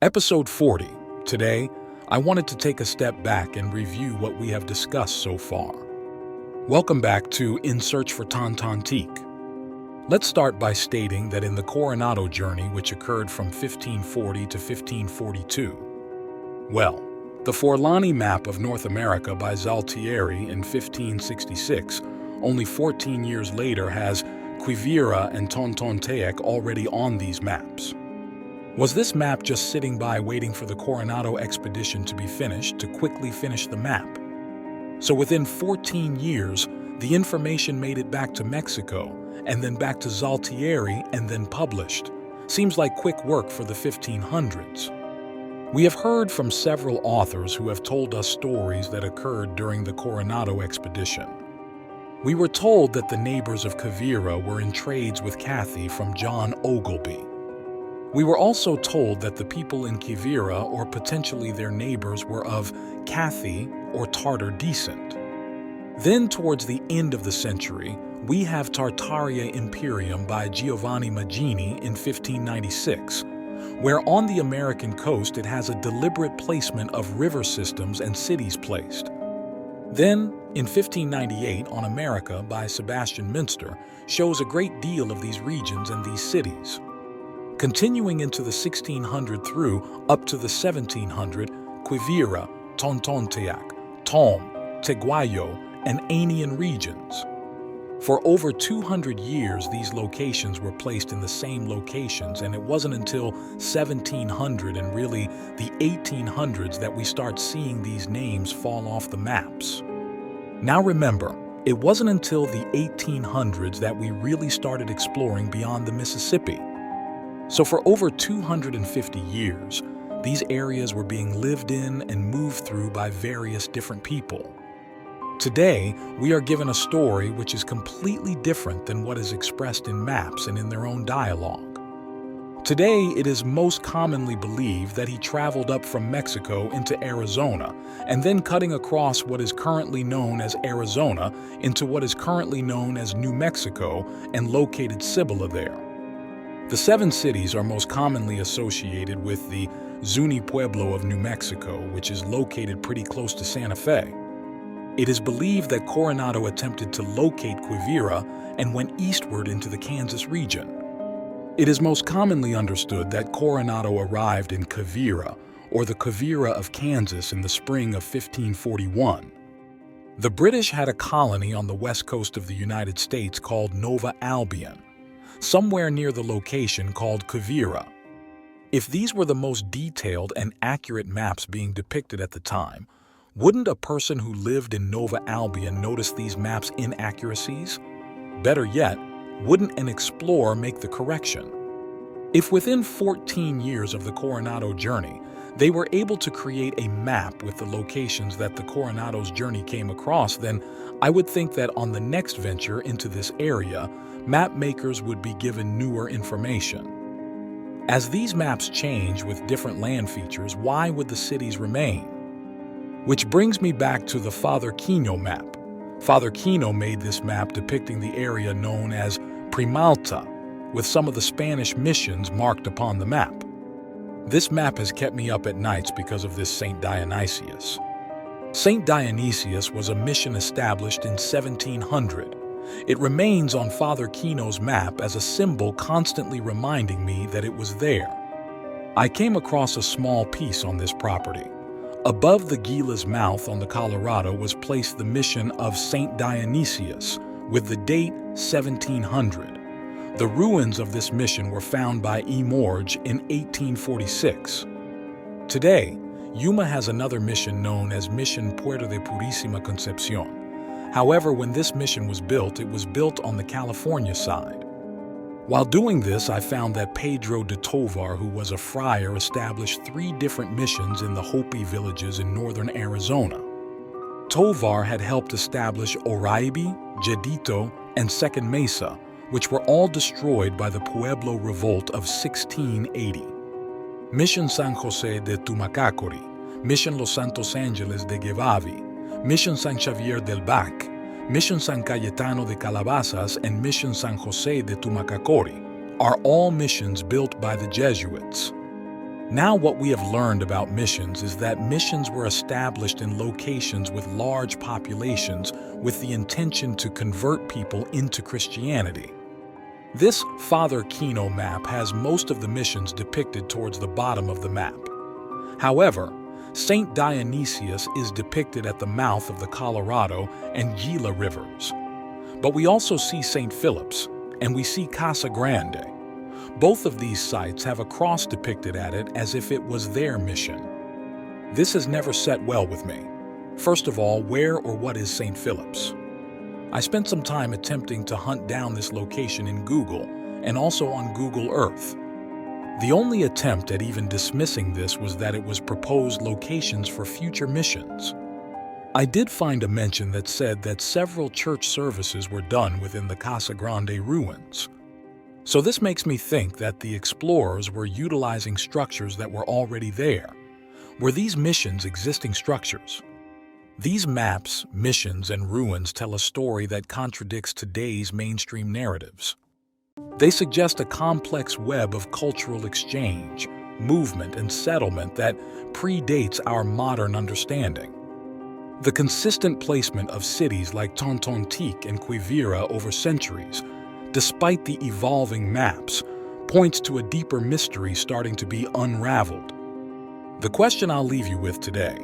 Episode 40. Today, I wanted to take a step back and review what we have discussed so far. Welcome back to In Search for Tontonteac. Let's start by stating that in the Coronado journey, which occurred from 1540 to 1542, the Forlani map of North America by Zaltieri in 1566, only 14 years later, has Quivira and Tontonteac already on these maps. Was this map just sitting by waiting for the Coronado expedition to be finished to quickly finish the map? So within 14 years, the information made it back to Mexico, and then back to Zaltieri, and then published. Seems like quick work for the 1500s. We have heard from several authors who have told us stories that occurred during the Coronado expedition. We were told that the neighbors of Quivira were in trades with Cathy from John Ogilby. We were also told that the people in Quivira, or potentially their neighbors, were of Cathy or Tartar descent. Then, towards the end of the century, we have Tartaria Imperium by Giovanni Maggini in 1596, where on the American coast it has a deliberate placement of river systems and cities placed. Then, in 1598, On America by Sebastian Münster shows a great deal of these regions and these cities. Continuing into the 1600 through up to the 1700, Quivira, Tontonteac, Tom, Teguayo, and Anian regions. For over 200 years, these locations were placed in the same locations, and it wasn't until 1700 and really the 1800s that we start seeing these names fall off the maps. Now remember, it wasn't until the 1800s that we really started exploring beyond the Mississippi. So for over 250 years, these areas were being lived in and moved through by various different people. Today, we are given a story which is completely different than what is expressed in maps and in their own dialogue. Today, it is most commonly believed that he traveled up from Mexico into Arizona and then cutting across what is currently known as Arizona into what is currently known as New Mexico and located Cibola there. The 7 cities are most commonly associated with the Zuni Pueblo of New Mexico, which is located pretty close to Santa Fe. It is believed that Coronado attempted to locate Quivira and went eastward into the Kansas region. It is most commonly understood that Coronado arrived in Quivira, or the Quivira of Kansas, in the spring of 1541. The British had a colony on the west coast of the United States called Nova Albion, somewhere near the location called Quivira. If these were the most detailed and accurate maps being depicted at the time, wouldn't a person who lived in Nova Albion notice these maps' inaccuracies? Better yet, wouldn't an explorer make the correction? If within 14 years of the Coronado journey, they were able to create a map with the locations that the Coronado's journey came across, then I would think that on the next venture into this area, map makers would be given newer information. As these maps change with different land features, why would the cities remain? Which brings me back to the Father Quino map. Father Quino made this map depicting the area known as Primalta, with some of the Spanish missions marked upon the map. This map has kept me up at nights because of this Saint Dionysius. Saint Dionysius was a mission established in 1700. It remains on Father Quino's map as a symbol constantly reminding me that it was there. I came across a small piece on this property. Above the Gila's mouth on the Colorado was placed the mission of Saint Dionysius with the date 1700. The ruins of this mission were found by E. Morge in 1846. Today, Yuma has another mission known as Mission Puerto de Purísima Concepción. However, when this mission was built, it was built on the California side. While doing this, I found that Pedro de Tovar, who was a friar, established 3 different missions in the Hopi villages in northern Arizona. Tovar had helped establish Oraibi, Jedito, and Second Mesa, which were all destroyed by the Pueblo Revolt of 1680. Mission San Jose de Tumacacori, Mission Los Santos Angeles de Guevavi, Mission San Xavier del Bac, Mission San Cayetano de Calabazas, and Mission San Jose de Tumacacori are all missions built by the Jesuits. Now what we have learned about missions is that missions were established in locations with large populations with the intention to convert people into Christianity. This Father Kino map has most of the missions depicted towards the bottom of the map. However, St. Dionysius is depicted at the mouth of the Colorado and Gila rivers. But we also see St. Philip's, and we see Casa Grande. Both of these sites have a cross depicted at it as if it was their mission. This has never set well with me. First of all, where or what is St. Philip's? I spent some time attempting to hunt down this location in Google and also on Google Earth. The only attempt at even dismissing this was that it was proposed locations for future missions. I did find a mention that said that several church services were done within the Casa Grande ruins. So this makes me think that the explorers were utilizing structures that were already there. Were these missions existing structures? These maps, missions, and ruins tell a story that contradicts today's mainstream narratives. They suggest a complex web of cultural exchange, movement, and settlement that predates our modern understanding. The consistent placement of cities like Tontonteac and Quivira over centuries, despite the evolving maps, points to a deeper mystery starting to be unraveled. The question I'll leave you with today: